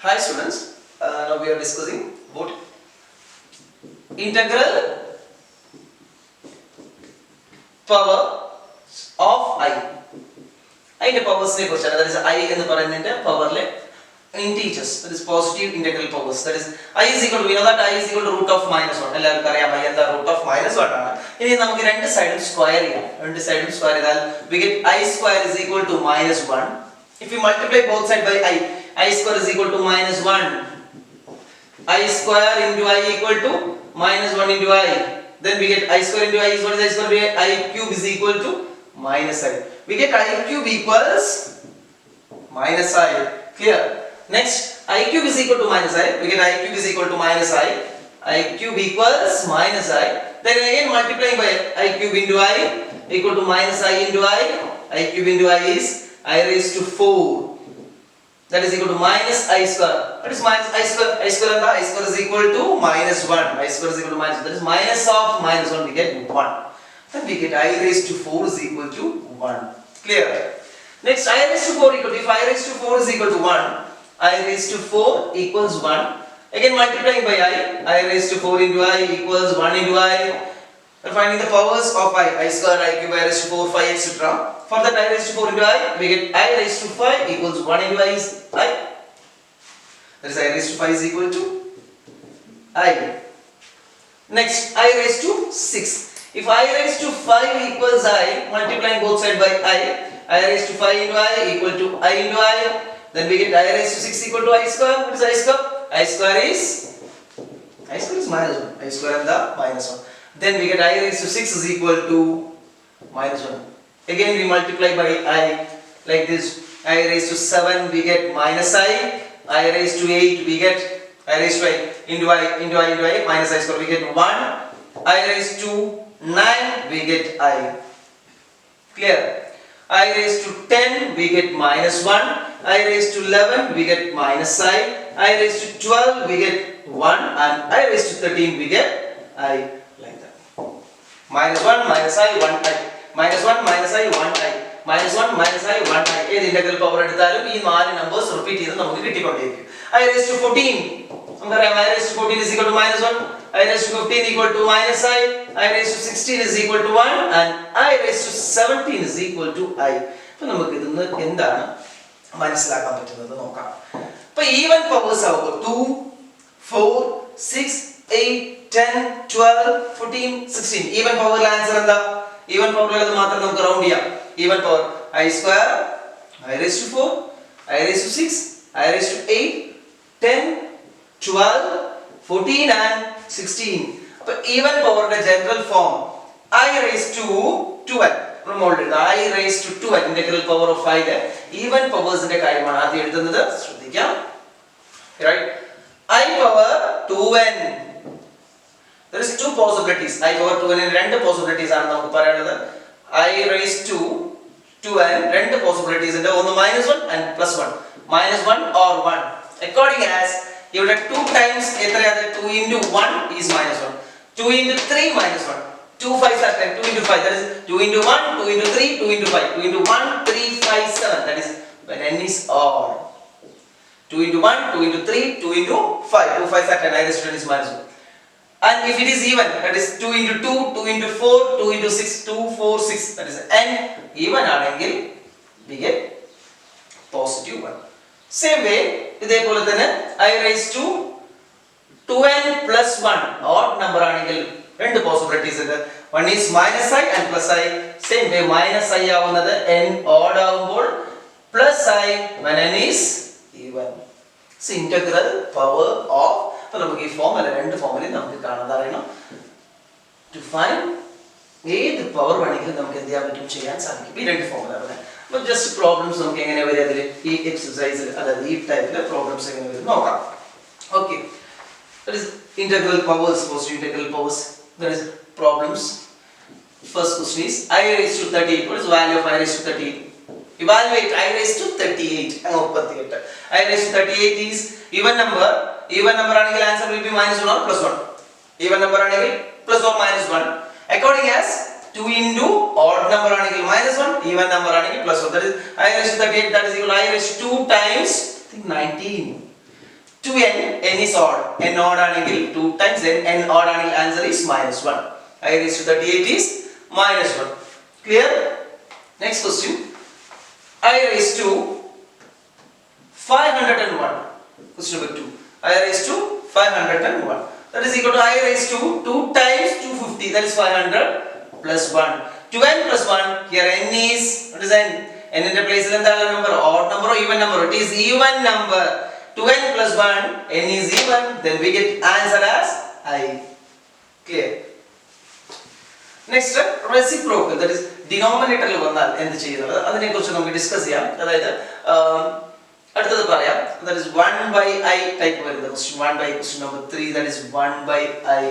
Hi students, now we are discussing about integral power of I. I the powers ne kuറിച്ചാണ്, that is I എന്ന് പറയുന്നതിന്റെ പവറിലെ integers, that is positive integral powers, that is I is equal to, we know that I is equal to root of minus 1. എല്ലാവർക്കും അറിയാം I എന്താ root of minus 1 ആണ്. ഇനി നമുക്ക് രണ്ട് സൈഡും സ്ക്വയർ ചെയ്യാം. രണ്ട് സൈഡും സ്ക്വയർ ചെയ്താൽ we get I square is equal to minus 1. If we multiply both sides by I square is equal to minus 1. I square into I equal to minus 1 into I. Then we get I square into I is what is I square into I cube is equal to minus I. We get I cube equals minus I. Clear? Next, I cube is equal to minus I. We get I cube is equal to minus I. I cube equals minus I. Then again multiplying by I cube into I equal to minus I into I. I cube into I is I raised to 4. That is equal to minus I square. What is minus I square? I square and I square is equal to minus 1. I square is equal to minus 1. That is minus of minus 1, we get 1. Then we get I raised to 4 is equal to 1. Clear? Next, I raised to 4 equal to, if I raised to 4 is equal to 1, I raised to 4 equals 1. Again multiplying by I raised to 4 into I equals 1 into I. And finding the powers of I square, I cube, I raised to 4, 5, etc. For that I raised to 4 into I, we get I raised to 5 equals 1 into I is I. That is I raised to 5 is equal to I. Next, I raised to 6. If I raised to 5 equals I, multiplying both sides by I raised to 5 into I equal to I into I. Then we get I raised to 6 equal to I square. What is I square? I square is minus 1. I square and the minus 1. Then we get I raised to 6 is equal to minus 1. Again we multiply by I like this. I raised to 7 we get minus I raised to 8 we get I raised to I into I minus I square we get 1. I raised to 9 we get I. Clear? I raised to 10 we get minus 1. I raised to 11 we get minus I raised to 12 we get 1, and I raised to 13 we get I, like that. Minus 1 minus I 1 I. Minus 1 minus I 1 I. Minus 1 minus I 1 I. ഏത് integral power എടുത്താലും ഈ നാല് numbers repeat ചെയ്ത് നമുക്ക് കിട്ടിക്കൊണ്ടേയിരിക്കും. I raised to 14, നമുക്കറിയാം I raised to 14 is equal to minus 1. I raised to 15 equal to minus I raised to 16 is equal to 1, and I raised to 17 is equal to I. അപ്പോൾ നമുക്ക് ഇതിന്ന് എന്താണ് മനസ്സിലാക്കാൻ പറ്റുന്നത് നോക്കാം. അപ്പോൾ ഈവൻ പവേഴ്സ് ആവുമ്പോൾ 2 4 6 8 10 12 14 16 ഈവൻ പവറിലെ ആൻസർ എന്താ? ഈവൻ പവറിൽ മാത്രം നമുക്ക് റൗണ്ട് ചെയ്യാം. Even power I square, I raised to 4, I raised to 6, I raised to 8 10 12 14 and 16. അപ്പോൾ ഈവൻ പവറിന്റെ general form I raised to 12. I raised to 12 integral power of 5 even പവേഴ്സിന്റെ കാര്യമാണ് ആദ്യം എഴുതുന്നത്, ശ്രദ്ധിക്കാം. Right? I power 2n. There is two possibilities. I power 2n in രണ്ട് possibilities ആണ് നമുക്ക് പറയാനുള്ളത്. I raised to 2n രണ്ട് possibilities ഉണ്ട്. ഒന്ന് -1 and +1. -1 or 1. According as ഇവിടെ 2 times എത്രയാണ്? 2 into 1 is -1. 2 into 3 -1. 2 5 are 10. 2 into 5, that is 2 into 1, 2 into 3, 2 into 5. 2 into 1 3 5 7. That is when n is odd. 2 into 1, 2 into 3, 2 into 5. 2 5 are 10. I raised to 10 is -1. And if it is even, that is 2 into 2, 2 into 4, 2 into 6, 2 4 6. That is n even ആണെങ്കിൽ we get positive 1. Same way ഇതേപോലെ തന്നെ I raised to 2n plus 1 odd number ആണെങ്കിൽ രണ്ട് possibilities ഉണ്ട്. One is minus I and plus I. Same way minus I ആവുന്നത് n odd ആവുമ്പോൾ plus I when n is even. So integral power of, അപ്പോൾ നമുക്ക് ഈ formula രണ്ട് ഫോർമുലയും നമുക്ക് കാണാൻ അറിയണം. To find ഏത് പവർ വേണമെങ്കിലും നമുക്ക് എന്ത് ചെയ്യാൻ പറ്റും, ചെയ്യാൻ സാധിക്കും ഈ രണ്ട് ഫോർമുല. അപ്പോൾ ജസ്റ്റ് പ്രോബ്ലംസ് നമുക്ക് എങ്ങനെ വരും അതിൽ ഈ എക്സസൈസിൽ, അതായത് ഈ ടൈപ്പിലെ പ്രോബ്ലംസ് എങ്ങനെ വരും നോക്കാം. Okay, that is integral powers, positive integral powers. There is problems. First question is I raised to 38. What is the value of I raised to 38? Evaluate I raised to 38. I raised to 38 is even number. Even number ആണെങ്കിൽ answer will be -1 or +1. Even number ആണെങ്കിൽ plus or -1. According as 2 into odd number ആണെങ്കിൽ -1, even number ആണെങ്കിൽ +1. That is I raised to 38. That is equal to I raised to 2 times I think 19. 2n, n is odd. n odd ആണെങ്കിൽ 2 times n odd ആണെങ്കിൽ answer is -1. I raised to 38 is -1. Clear? Next question. I raised to 501. Question number 2. I raised to 501. That is equal to I raised to 2 times 250. That is 500 plus 1. 2n plus 1. Here n is, what is n? n in the place of the number, odd number or even number? It is even number. 2n plus 1, n is even. Then we get answer as I. Clear? Next, reciprocal. That is denominator ൽ വന്നാൽ എന്ത് ചെയ്യുന്നത് അതിനെക്കുറിച്ച് നമുക്ക് discuss ചെയ്യാം. അതായത് അടുത്തത് പറയാം. That is 1 by I type വരുന്നത്. Question number 3. That is 1 by I.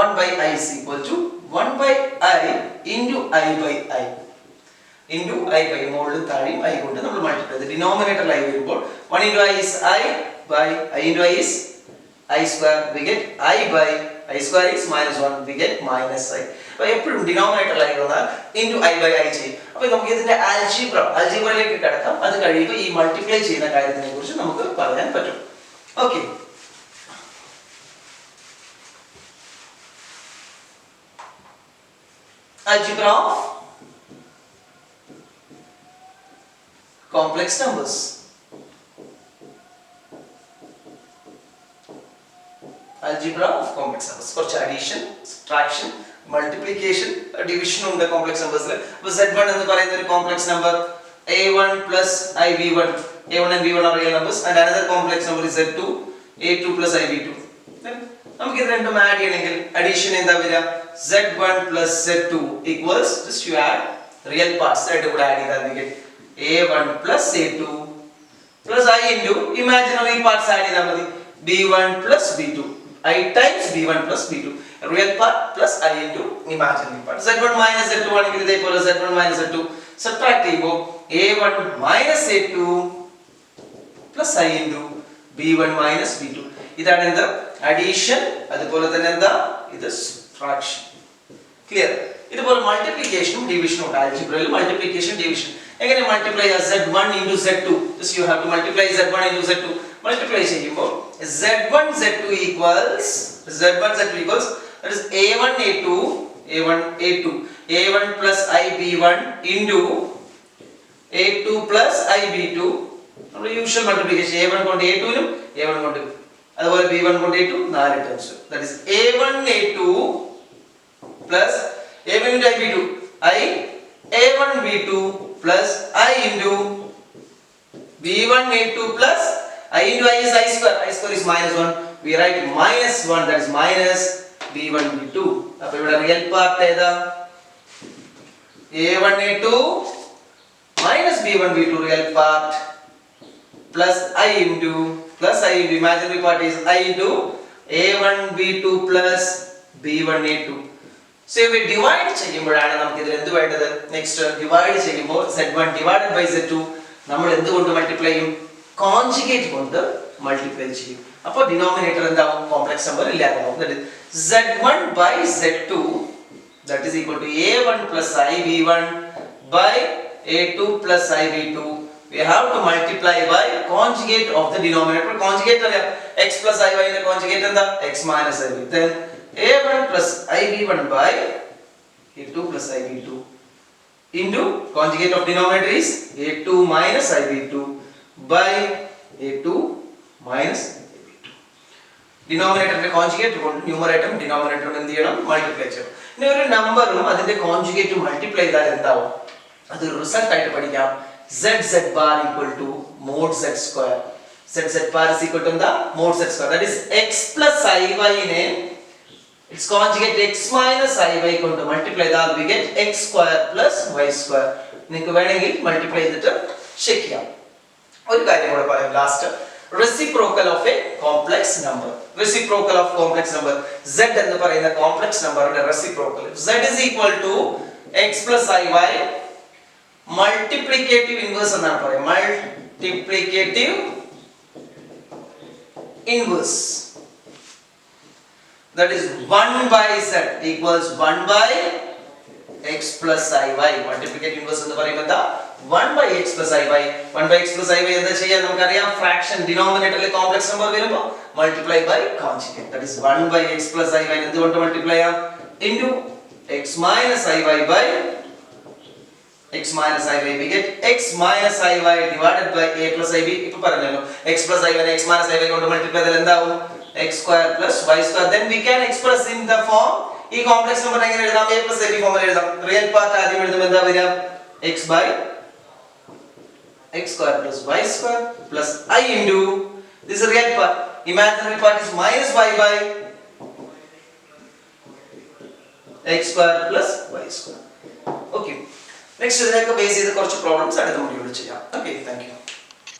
1 by I is equal to 1 by I into I by I. Into I by മുകളിൽ താഴെയും I കൊണ്ട് നമ്മൾ മൾട്ടിപ്ലൈ ചെയ്ത് ഡിനോമിനേറ്ററിൽ I വരുമ്പോൾ 1 into I is I by I into I is I square. We get I by I square is -1. We get minus I. അപ്പോൾ എപ്പോഴും ഡിനോമിനേറ്ററിൽ I വന്നാൽ into I by I ചെയ്യും. അപ്പോൾ നമുക്ക് ഇതിന്റെ ആൽജിബ്രയിലേക്ക് കടക്കാം. അത് കഴിയുമ്പോൾ ഈ മൾട്ടിപ്ലൈ ചെയ്യുന്ന കാര്യത്തിനെ കുറിച്ച് നമുക്ക് പറയാൻ പറ്റും. Okay, algebra of complex numbers. Algebra of complex numbers. കുറച്ച് addition, subtraction, multiplication, division ഉണ്ട് complex numbers ൽ. അപ്പോൾ z1 എന്ന് പറയുന്ന ഒരു complex number a1 plus ib1. a1 and b1 are real numbers and another complex number is z2, a2 plus ib2. Then നമുക്ക് ഇത് രണ്ടും ആഡ് ചെയ്യണമെങ്കിൽ addition എന്താ വരിക? z1 plus z2 equals, just you add real parts രണ്ടും കൂടെ add ചെയ്താൽ we get a1 plus a2 plus I into imaginary parts add ചെയ്താൽ മതി b1 plus b2. I times b1 plus b2. Real part plus I into imaginary part. z1 minus z2 ആണെങ്കിൽ ഇതേപോലെ z1 minus z2 subtract ചെയ്യുമ്പോൾ a1 minus a2 plus I into b1 minus b2. ഇതാണ് എന്ത്? Addition. അതുപോലെ തന്നെ എന്താ ഇത്? Subtraction. Clear? ഇതുപോലെ മൾട്ടിപ്ലിക്കേഷനും ഡിവിഷനും ഉണ്ട്. ആൽജിബ്രയിൽ മൾട്ടിപ്ലിക്കേഷൻ ഡിവിഷൻ എങ്ങനെ മൾട്ടിപ്ലൈ ചെയ്യാം? z1 into z2. Just you have to multiply z1 into z2. Multiply ചെയ്യുമ്പോൾ z1 z2 equals that is a1 a2 a1 plus ib1 into a2 plus ib2. നമ്മുടെ usual multiplication a1 കൊണ്ട് a2 നും a1 കൊണ്ട് അതുപോലെ b1 കൊണ്ട് a2 4 times. that is a1 a2 plus a1 into ib2 I a1 b2 plus I into b1 a2 plus I into I is I square. I square is -1. We write -1, that is minus b1 b2. അപ്പോൾ ഇവിടെ real part ഏതാ? a1 a2 minus b1 b2 real part plus I into imaginary part is I into a1 b2 plus b1 a2. So if we divide ചെയ്യുമ്പോഴാണ് നമുക്ക് ഇതിൽ എന്ത് വേണ്ടത്? Next divide ചെയ്യുമ്പോൾ z1 divided by z2 നമ്മൾ എന്ത് കൊണ്ട് മൾട്ടിപ്ലൈ ചെയ്യും? കോൺജുഗേറ്റ് കൊണ്ട് മൾട്ടിപ്ലൈ ചെയ്യും. അപ്പോൾ ഡിനോമിനേറ്റർ എന്താവും? കോംപ്ലക്സ് നമ്പർ ഇല്ലാതാവും. that is z1 by z2 that is equal to a1 plus ib1 by a2 plus ib2. We have to multiply by conjugate of the denominator. Conjugate അറിയാം, x plus iy ന്റെ conjugate എന്താ? x minus ib. Then a1 plus ib1 by a2 plus ib2 into conjugate of denominator is a2 minus ib2 by a2 minus ib2. Denominator ന്റെ conjugate കൊണ്ട് numerator denominator എന്ത് ചെയ്യണം? Multiply ചെയ്യണം. ഇനി ഒരു നമ്പറും അതിന്റെ കോൺജുഗേറ്റ് മൾട്ടിപ്ലൈ ചെയ്താൽ എന്താവും? അത് റിസൾട്ട് ആയിട്ട് പഠിക്കാം. z bar equal to mod z square. z bar is equal to എന്താ? mod z square. That is x plus iy നെ its conjugate x minus iy കൊണ്ട് മൾട്ടിപ്ലൈ ചെയ്താൽ we get x square plus y square. നിങ്ങൾക്ക് വേണമെങ്കിൽ multiply ചെയ്തിട്ട് check ചെയ്യാം. ഒരു കാര്യം കൂടെ പറയാം last. reciprocal of a complex number. Reciprocal of complex number. z എന്ന് പറയുന്ന കോംപ്ലക്സ് നമ്പറിന്റെ reciprocal. z is equal to x plus iy multiplicative inverse എന്നാണ് പറയുക. multiplicative inverse. That is 1 by z equals 1 by x plus iy. Multiplicative inverse എന്ന് പറയുമ്പോൾ എന്താ? 1 by x plus iy. 1 by x plus iy എന്താ ചെയ്യാൻ നമുക്കറിയാം, fraction ഡിനോമിനേറ്ററിൽ complex number വരുമ്പോൾ multiply by conjugate. That is 1 by x plus iy എന്തുകൊണ്ട് multiply ചെയ്യാം, into x minus iy by x minus iy. We get x minus iy divided by a plus ib. ഇപ്പോ പറഞ്ഞല്ലോ x plus iy നെ x minus iy കൊണ്ട് multiply ചെയ്താൽ എന്താവും, x square plus y square. Then we can express in the form, ഈ complex number എങ്ങനെ എഴുതാം, a plus ib ഫോമിൽ എഴുതാം. റിയൽ പാർട്ട് ആദ്യം എഴുതുമ്പോൾ എന്താ വരിക, x by x square plus y square plus I into this is real part. Imaginary part is minus y by x square plus y square. Okay. Next ഇതിനൊക്കെ base ചെയ്ത് കുറച്ച് problems അടുത്ത മൊഡ്യൂളിൽ ചെയ്യാം. Okay, thank you.